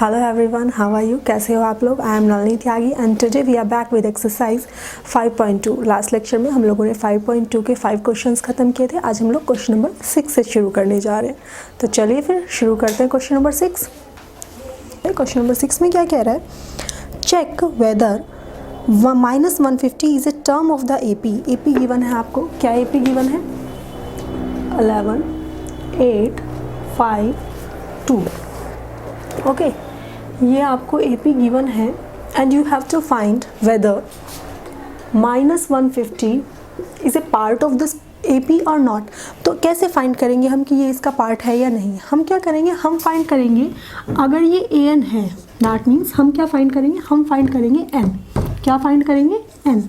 Hello everyone, how are you? कैसे हो आप लोग? I am Nalini Tyagi and today we are back with exercise 5.2। Last lecture में हम लोगों ने 5.2 के 5 क्वेश्चंस खत्म किए थे। आज हम लोग क्वेश्चन नंबर 6 से शुरू करने जा रहे हैं। तो चलिए फिर शुरू करते हैं क्वेश्चन नंबर 6। क्वेश्चन नंबर 6 में क्या कह रहा है? Check whether -150 is a term of the AP. AP given है आपको। क्या एपी गिवन है? 11, 8, 5, 2। ओके, ये आपको एपी गिवन है and you have to find whether -150 is a part of this AP और नॉट। तो कैसे फाइंड करेंगे हम कि ये इसका पार्ट है या नहीं? हम क्या करेंगे? हम फाइंड करेंगे अगर ये एन है, दैट मीन्स हम क्या फाइंड करेंगे? हम फाइंड करेंगे एन। क्या फाइंड करेंगे? एन।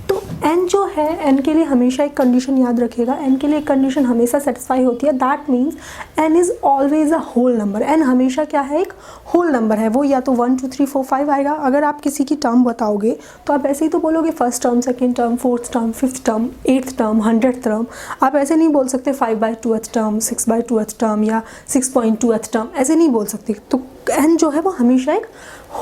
तो एन जो है, एन के लिए हमेशा एक कंडीशन याद रखिएगा। एन के लिए एक कंडीशन हमेशा सेटिस्फाई होती है, that means N is always a whole number. N हमेशा क्या है? एक होल नंबर है। वो या तो 1 2 3 4 5 आएगा। अगर आप किसी की टर्म बताओगे तो आप ऐसे ही तो बोलोगे first term, second term, fourth term, fifth term, 8th term, 100th term. आप ऐसे नहीं बोल सकते 5/2th टर्म, 6/2th टर्म या 6.2th टर्म, ऐसे नहीं बोल सकते। तो एन जो है वो हमेशा एक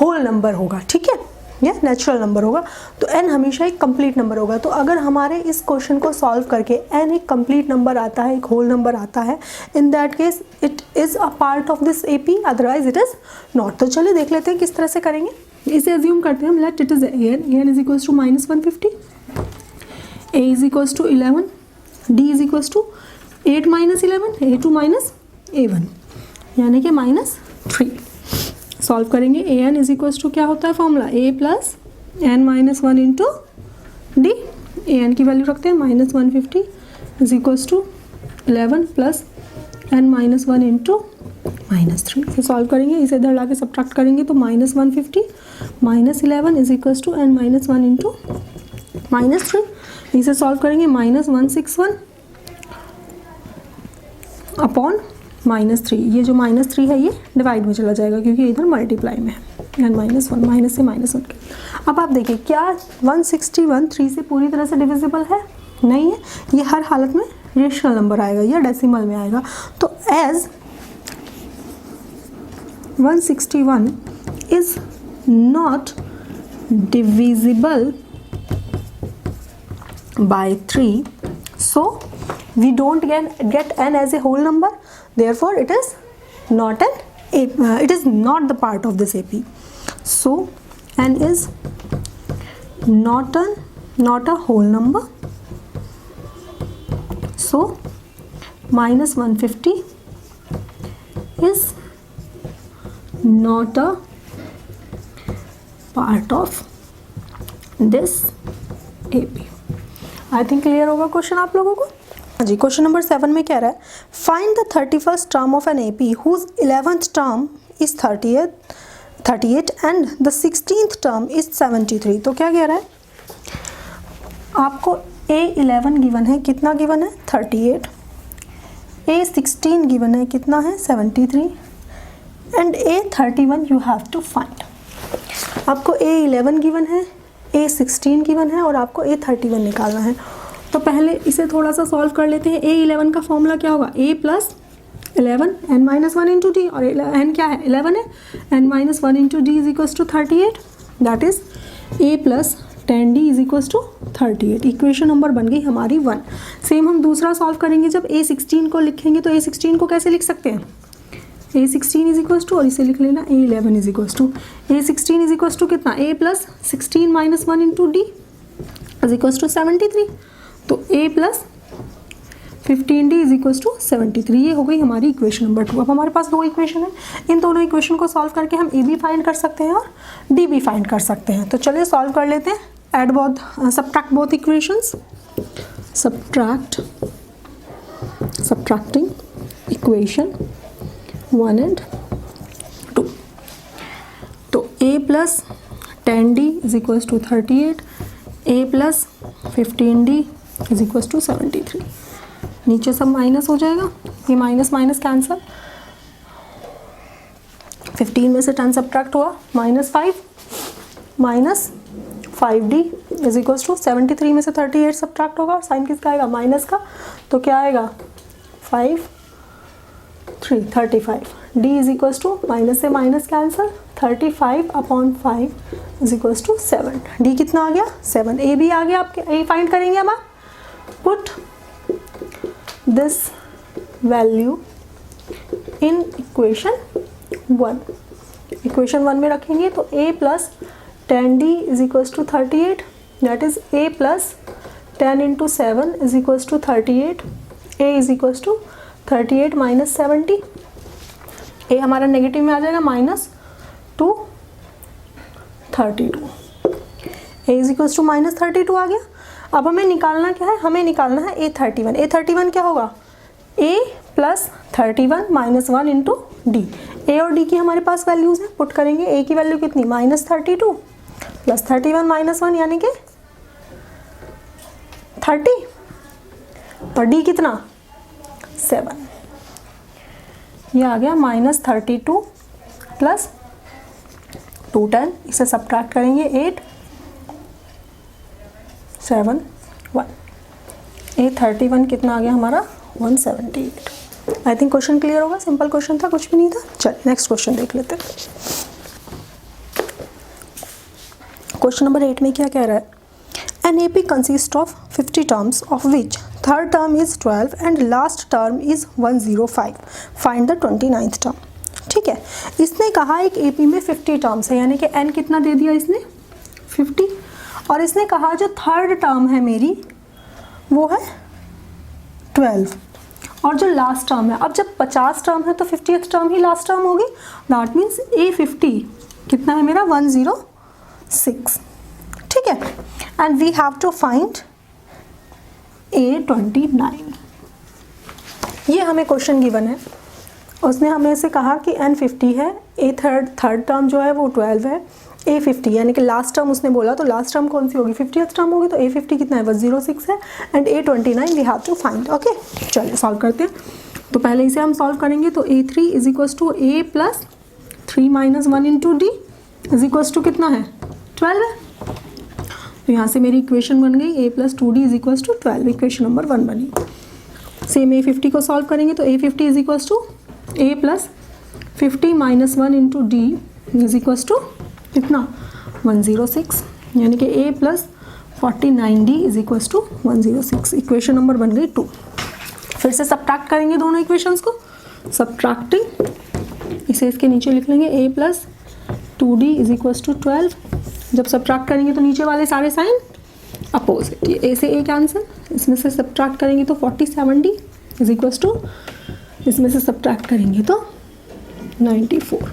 होल नंबर होगा, ठीक है, या नेचुरल नंबर होगा। तो n हमेशा एक कंप्लीट नंबर होगा। तो अगर हमारे इस क्वेश्चन को सॉल्व करके n एक कंप्लीट नंबर आता है, एक होल नंबर आता है, in that case it is a part of this AP, otherwise it is not. तो चलिए देख लेते हैं किस तरह से करेंगे। इसे अज्यूम करते हैं हम, let it is an is equals to -150, a is equals to 11, d is equals to 8 - 11, a2 - a1 यानी कि -3। सॉल्व करेंगे। A N is equals to क्या होता है formula? A plus N -1 into D. A N की value रखते हैं -150 is equals to 11 plus N -1 into -3। इसे सॉल्व करेंगे, इसे इधर ला के सब्ट्रैक्ट करेंगे तो -150 -11 is equals to N -1 into -3। इसे सॉल्व करेंगे -161 अपॉन -3। ये जो -3 है ये डिवाइड में चला जाएगा क्योंकि इधर मल्टीप्लाई में है। एन -1 माइनस से -1 के। अब आप देखिए क्या 161 3 से पूरी तरह से डिविजिबल है? नहीं है। ये हर हालत में रेशनल नंबर आएगा या डेसिमल में आएगा। तो as 161 is not divisible by 3, so we don't get n as a whole number, therefore it is not it is not the part of this AP. So n is not a whole number, so -150 is not a part of this AP. I think clear होगा question आप लोगों को। जी, question number 7 में क्या रहा है? Find the 31st term of an AP whose 11th term is 38 and the 16th term is 73। तो क्या कह रहा है? आपको A11 गिवन है, कितना गिवन है? 38। A16 गिवन है, कितना है? 73 and A31 you have to find. आपको A11 गिवन है, A16 गिवन है और आपको A31 निकालना है। तो पहले इसे थोड़ा सा सॉल्व कर लेते हैं। A11 का फॉर्मूला क्या होगा? A plus 11 n -1 into d, और n क्या है? 11 है। n -1 into D is equals to 38, that is A plus 10d is equals to 38। Equation number बन गई हमारी 1। सेम हम दूसरा सॉल्व करेंगे। जब A16 को लिखेंगे तो A16 को कैसे लिख सकते हैं? A16 इज इक्वल्स टू, और इसे लिख लेना A11 is equals to, A16 is equals to कितना? A plus 16 - 1 into D is equals to 73। तो A plus 15d is equals to 73। ये हो गई हमारी इक्वेशन नंबर 2। अब हमारे पास दो इक्वेशन है। इन दोनों इक्वेशन को सॉल्व करके हम A भी फाइंड कर सकते हैं और D भी फाइंड कर सकते हैं। तो चलिए सॉल्व कर लेते हैं। Add both, subtract both equations. Subtracting equation 1 and 2। तो A plus 10d is equals to 38, A plus 15d is equals to 73। नीचे सब माइनस हो जाएगा, ये माइनस माइनस कैंसल। 15 में से 10 सब्ट्रैक्ट हुआ, -5 -5d इज इक्वल्स टू 73 में से 38 सब्ट्रैक्ट होगा, और साइन किसका आएगा? माइनस का। तो क्या आएगा? 5 3 35 D is equals to minus से minus cancel 35/5 is equals to 7। D कितना आ गया 7। ए भी आ गया आपके, ए फाइंड करेंगे हम। Put this value in equation 1। Equation 1 में रखेंगे तो a plus 10d is equals to 38, that is a plus 10 into 7 is equals to 38। a is equals to 38 minus 70। a हमारा नेगेटिव में आ जाएगा -232। a इज इक्वल्स टू -32 आ गया। अब हमें निकालना क्या है, हमें निकालना है a31। a31 क्या होगा, a plus 31 minus 1 into D. A और डी की हमारे पास वैल्यूज हैं, पुट करेंगे। ए की वैल्यू कितनी -32 प्लस 31 माइनस 1 यानी कि 30, और डी कितना 7। ये आ गया -32 प्लस 210, इसे सब्ट्रैक्ट करेंगे 8 7 1। A31 कितना आ गया हमारा 178। आई थिंक क्वेश्चन क्लियर होगा, सिंपल क्वेश्चन था, कुछ भी नहीं था। चलिए नेक्स्ट क्वेश्चन देख लेते हैं। क्वेश्चन नंबर 8 में क्या कह रहा है, an AP consist of 50 terms of which third term is 12 and last term is 105, find the 29th term. ठीक है, इसने कहा एक AP में 50 टर्म्स है, यानी कि n कितना दे दिया इसने 50, और इसने कहा जो थर्ड टर्म है मेरी वो है 12 और जो लास्ट टर्म है, अब जब 50 टर्म है तो 50th टर्म ही लास्ट टर्म होगी, दैट मीन्स A50 कितना है मेरा 106। ठीक है, and we have to find A29। ये हमें क्वेश्चन गिवन है, उसने हमें से कहा कि N50 है, A थर्ड टर्म जो है वो 12 है, A50 यानी कि लास्ट टर्म उसने बोला, तो लास्ट टर्म कौन सी होगी 50th टर्म होगी, तो A50 कितना है 106 है, and A29 we have to find. Okay, चलिए सॉल्व करते हैं। तो पहले इसे हम सॉल्व करेंगे, तो A3 is equals to A plus 3 minus 1 into D is equals to कितना है 12 है। तो यहाँ से मेरी इक्वेशन बन गई A plus 2D is equals to 12, equation number 1 बनी। सेम A50 को सॉल्व करेंगे, तो A50 is equals to A plus 50 minus 1 into D is equals to कितना 106, यानी कि A plus 49D is equals to 106, equation number बन गई 2। फिर से सब्ट्रैक्ट करेंगे दोनों इक्वेशंस को, सब्ट्रैक्टिंग इसे इसके नीचे लिख लेंगे A plus 2D is equals to 12। जब सब्ट्रैक्ट करेंगे तो नीचे वाले सारे साइन अपोजिट, ये A से A कैंसिल, इसमें से सब्ट्रैक्ट करेंगे तो 47D इज इक्वल्स टू, इसमें से सब्ट्रैक्ट करेंगे तो 94।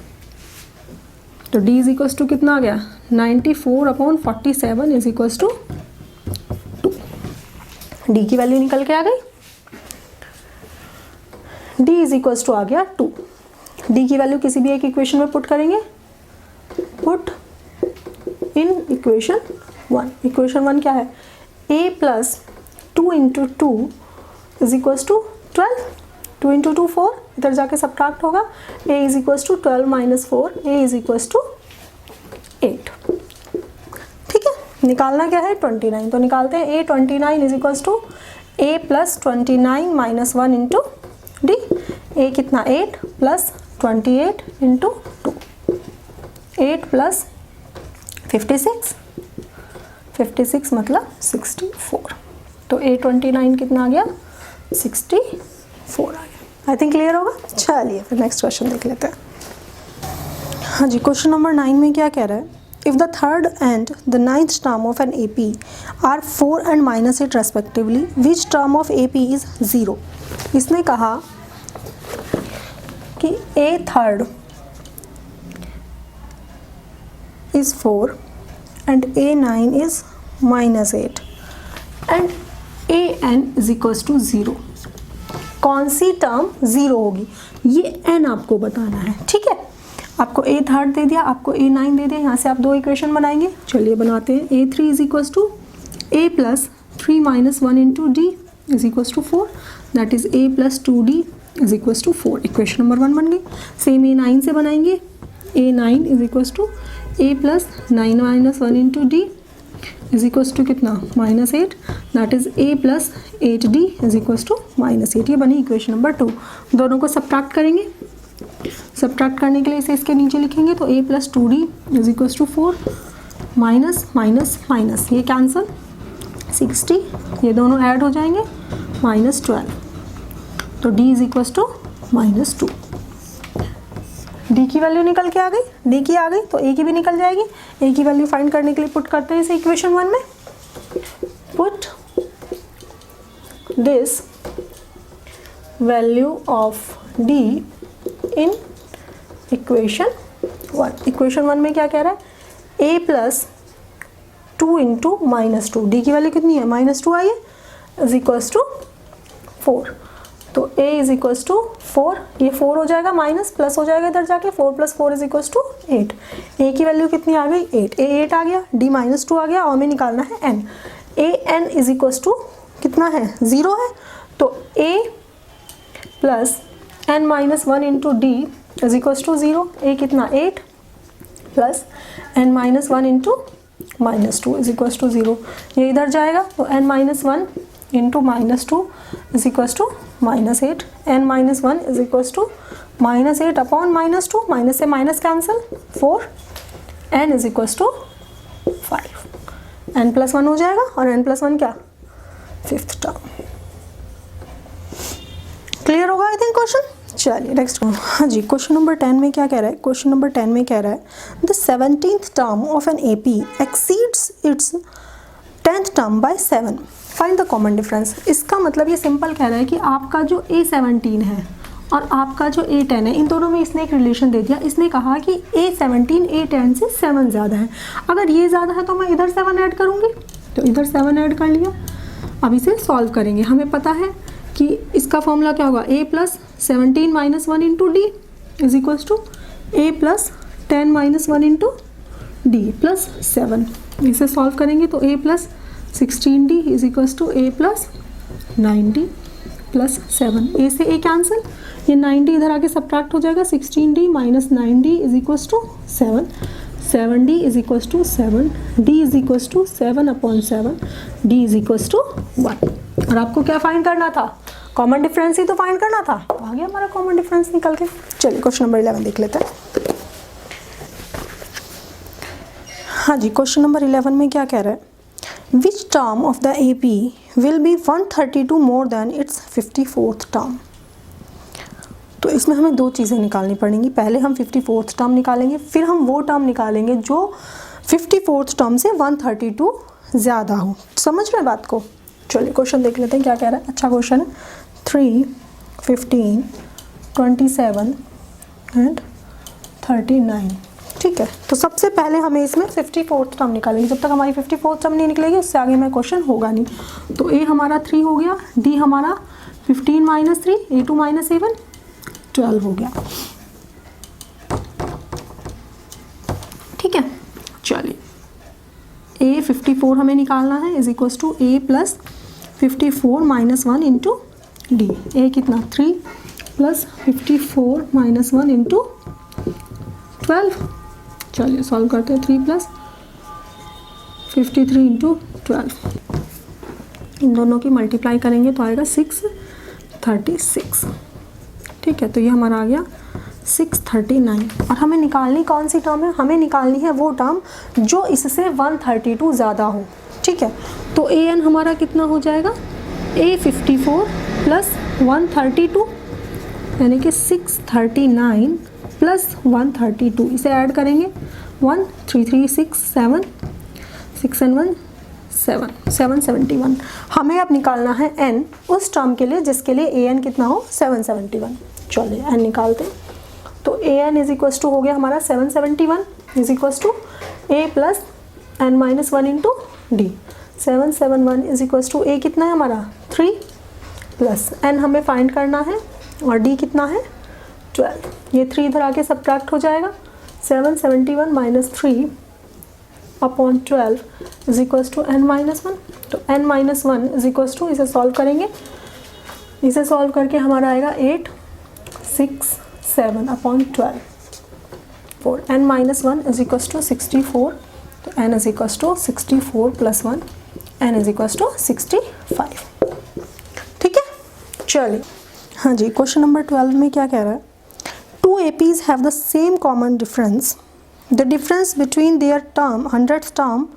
तो D इज इक्वल्स टू कितना आ गया 94/47 इज इक्वल्स टू 2। D की वैल्यू निकल के आ गई, D इज इक्वल्स टू आ गया 2। D की वैल्यू किसी भी एक इक्वेशन में पुट करेंगे, पुट इन इक्वेशन 1। इक्वेशन 1 क्या है, A plus 2 into 2 is equals to 12, 2 into 2 4, इधर जाके सब्ट्रैक्ट होगा, A is equals to 12 minus 4, A is equals to 8। ठीक है, निकालना क्या है 29, तो निकालते हैं A29 is equals to A plus 29 minus 1 into D. A कितना 8 प्लस 28 इंटू 2, 8 प्लस 56 मतलब 64, तो A29 कितना आ गया 64 आ गया। आई थिंक क्लियर होगा। चलिए फिर नेक्स्ट क्वेश्चन देख लेते हैं। हाँ जी, क्वेश्चन नंबर 9 में क्या कह रहा है, if the third and the 9th term of an AP are 4 and -8 respectively, which term of AP is 0। इसने कहा कि A third is 4 and A9 is -8 and AN is equals to 0। कौन सी term 0 होगी, ये n आपको बताना है। ठीक है, आपको A थर्ड दे दिया, आपको A9 दे दिया, यहाँ से आप दो इक्वेशन बनाएंगे। चलिए बनाते हैं। A3 is equals to A plus 3 minus 1 into D is equals to 4, that is A plus 2D is equals to 4, equation number 1 बन गई। सेम A9 से बनाएंगे, A9 is equals to A plus 9 minus 1 into D is equals to कितना -8, that is A plus 8D is equals to -8। ये बनी equation number 2। दोनों को subtract करेंगे सब्ट्रैक्ट करने के लिए इसे इसके नीचे लिखेंगे तो a plus 2d is equals to 4, minus minus minus ये कैंसिल, 60 ये दोनों ऐड हो जाएंगे, माइनस 12, तो d is equals to minus 2। d की वैल्यू निकल के आ गई, d की आ गई तो a की भी निकल जाएगी। a की वैल्यू फाइंड करने के लिए पुट करते हैं इसे इक्वेशन 1 में। Put this value of d in equation 1। Equation 1 में क्या कह रहा है, a plus 2 into minus 2, D की वैल्यू कितनी है, माइनस 2 आई है, इज इक्वल्स टू 4। तो a इज इक्वल्स टू 4, ये 4 हो जाएगा माइनस प्लस हो जाएगा इधर जाके, 4 plus 4 is equals to 8। a की वैल्यू कितनी आ गई, 8, a 8 आ गया, d माइनस 2 आ गया और हमें निकालना है n। a n is equals to कितना है, 0 है, तो a plus n minus 1 into D is equals to 0। a कितना 8 plus n minus 1 into minus 2 is equals to 0, ये इधर जाएगा तो n minus 1 into minus 2 is equals to minus 8, n minus 1 is equals to minus 8 upon minus 2, minus से minus cancel, 4, n is equals to 5, n plus 1 हो जाएगा और n plus 1 क्या, 5th term. Clear होगा आई थिंक क्वेश्चन। चलिए next, हाँ जी, question number 10 में क्या कह रहा है, क्वेश्चन नंबर 10 में कह रहा है the 17th term of an AP exceeds its 10th term by 7, find the common difference. इसका मतलब ये सिंपल कह रहा है कि आपका जो A17 है और आपका जो A10 है, इन दोनों में इसने एक रिलेशन दे दिया। इसने कहा कि A17 A10 से 7 ज़्यादा है, अगर ये ज़्यादा है तो मैं इधर 7 ऐड करूँगी, तो इधर 7 ऐड कर लिया। अब इसे सॉल्व करेंगे, हमें पता है कि इसका फॉर्मूला क्या होगा, a plus 17 minus 1 into D is equals to a plus 10 minus 1 into D plus 7। इसे सॉल्व करेंगे तो a plus 16d is equals to a plus 9d plus 7। a से a कैंसिल, ये 9d इधर आके सब्ट्रैक्ट हो जाएगा, 16d minus 9d is equals to 7, 7d is equals to 7, d is equals to 7 upon 7, d is equals to 1। और आपको क्या फाइंड करना था, कॉमन डिफरेंस ही तो फाइंड करना था, तो आ गया हमारा कॉमन डिफरेंस निकल के। चलिए क्वेश्चन नंबर 11 देख लेते हैं। हाँ जी, क्वेश्चन नंबर 11 में क्या कह रहा है, विच term of the AP will be 132 more than it's 54th term. तो इसमें हमें दो चीज़ें निकालनी पड़ेंगी, पहले हम 54th टर्म निकालेंगे, फिर हम वो टर्म निकालेंगे जो 54th टर्म से 132 ज़्यादा हो। समझ रहे बात को। चलिए क्वेश्चन देख लेते हैं क्या कह रहा है, अच्छा क्वेश्चन है। 3, 15, 27 एंड 39, ठीक है। तो सबसे पहले हमें इसमें 54th टर्म निकालेंगे, जब तक हमारी 54th टर्म नहीं निकलेगी उससे आगे में क्वेश्चन होगा नहीं। तो a हमारा 3 हो गया, d हमारा 15 माइनस 3, a2 माइनस a1 12 हो गया, ठीक है। चलिए a 54 हमें निकालना है is equals to a plus 54 minus 1 into D. a कितना 3 प्लस 54 माइनस 1 इंटू 12। चलिए सॉल्व करते हैं, 3 प्लस 53 इंटू 12, इन दोनों की मल्टीप्लाई करेंगे तो आएगा 636, ठीक है। तो ये हमारा आ गया 639। और हमें निकालनी कौन सी टर्म है, हमें निकालनी है वो टर्म जो इससे 132 ज़्यादा हो, ठीक है। तो an हमारा कितना हो जाएगा, a54 प्लस 132 यानी कि 639 प्लस 132, इसे ऐड करेंगे 1 3 3 6 7 6 and 1 7 771। हमें अब निकालना है n उस टर्म के लिए जिसके लिए an कितना हो 771। चलिए n निकालते हैं, तो an इज इक्वल्स टू हो गया हमारा 771 is equals to a plus n minus 1 into D. 771 is equals to a कितना है हमारा 3 प्लस n हमें फाइंड करना है और d कितना है 12। ये 3 इधर आके सब्ट्रैक्ट हो जाएगा, 771 minus 3 upon 12 is equals to n minus 1। तो n minus 1 is equals to, इसे सॉल्व करेंगे, इसे सॉल्व करके हमारा आएगा 8 6 7 upon 12 4। n minus 1 is equals to 64, तो n is equals to 64 plus 1, n is equals to 65, ठीक है। चलिए हाँ जी, क्वेश्चन नंबर 12 में क्या कह रहा है, 2 APs have the same common difference, the difference between their term, 100th term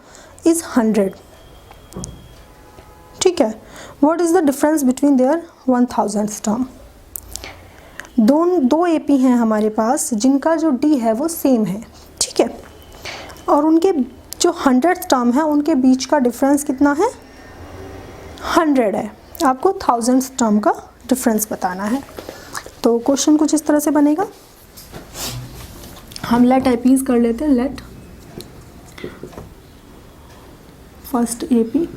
is 100. ठीक है. What is the difference between their 1000th term? दो AP हैं हमारे पास जिनका जो D है वो सेम है. ठीक है. और उनके जो 100th टर्म है उनके बीच का डिफरेंस कितना है? 100 है. आपको 1000th टर्म का डिफरेंस बताना है. तो क्वेश्चन कुछ इस तरह से बनेगा. हम लेट एपीज कर लेते हैं. Let first AP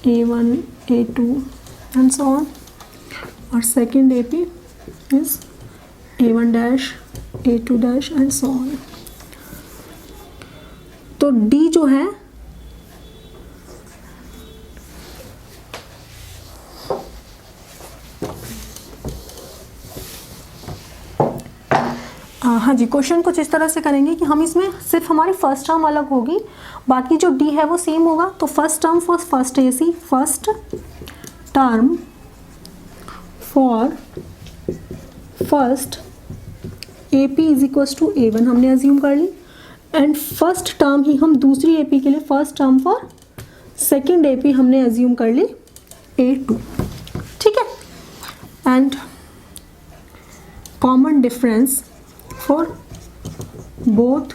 A1, A2 and so on, और second AP is A1 dash, A2 dash and so on. तो D जो है हाँ जी, क्वेश्चन कुछ इस तरह से करेंगे कि हम इसमें सिर्फ हमारी फर्स्ट टर्म अलग होगी, बाकी जो डी है वो सेम होगा. तो first term for first AC, first term for first AP is equal to A1 हमने अज्यूम कर ली. एंड फर्स्ट टर्म ही हम दूसरी एपी के लिए first term for second AP हमने अज्यूम कर ली A2. ठीक है. And common difference for both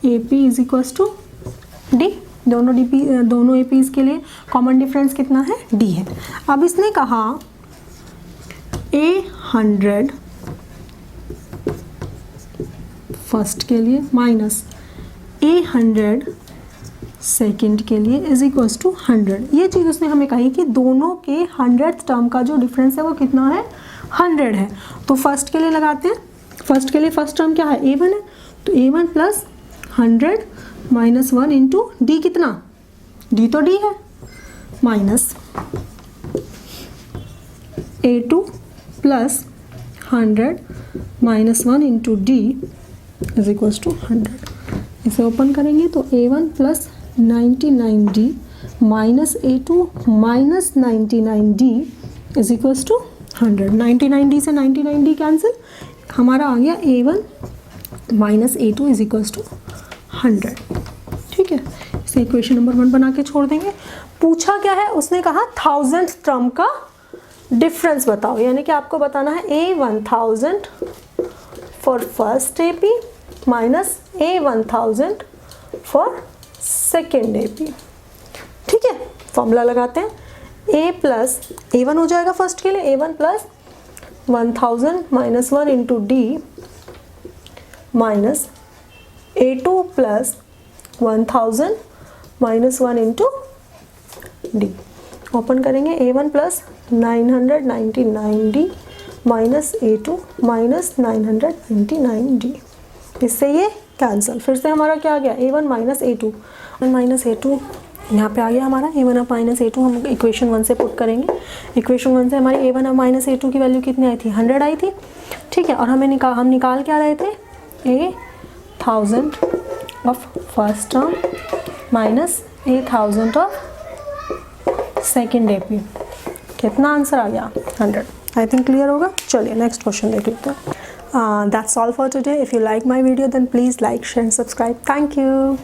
AP is equal to D. दोनों APs के लिए कॉमन डिफरेंस कितना है? D है. अब इसने कहा A100 फर्स्ट के लिए माइनस A100 सेकेंड के लिए इज इक्वल टू 100. ये चीज़ उसने हमें कही कि दोनों के 100th टर्म का जो डिफरेंस है वो कितना है? 100 है. तो फर्स्ट के लिए लगाते हैं. फर्स्ट के लिए फर्स्ट टर्म क्या है? A1 है. तो A1 plus 100 minus 1 into D कितना? D तो D है. Minus A2 plus 100 minus 1 into D is equal to 100. इसे ओपन करेंगे तो A1 plus 99D minus A2 minus 99D is equal to 100. 99D से 99D कैंसिल, हमारा आ गया A1 minus A2 is equal to 100. ठीक है. इसे इक्वेशन नंबर 1 बना के छोड़ देंगे. पूछा क्या है? उसने कहा 1000th टर्म का डिफरेंस बताओ, यानी कि आपको बताना है A1000 for first AP minus A1000 for second AP. ठीक है. फॉर्मूला लगाते हैं. A प्लस A1 हो जाएगा फर्स्ट के लिए. A1 plus 1000 minus 1 into D minus A2 plus 1000 minus 1 into D. Open करेंगे. A1 plus 999D minus A2 minus 999D. इससे ये कैंसिल. फिर से हमारा क्या आ गया? A1 minus A2 minus A2 यहाँ पे आ गया हमारा A1 अब माइनस A2. हम इक्वेशन 1 से पुट करेंगे. इक्वेशन 1 से हमारी A1 अब माइनस A2 की वैल्यू कितनी आई थी? 100 आई थी. ठीक है. और हम निकाल क्या रहे थे? A1000 of first term minus A1000 of second AP. कितना आंसर आ गया? 100. आई थिंक क्लियर होगा. चलिए नेक्स्ट क्वेश्चन देख लेते हैं. That's all for today. If you like my video then please like, share and subscribe. Thank you.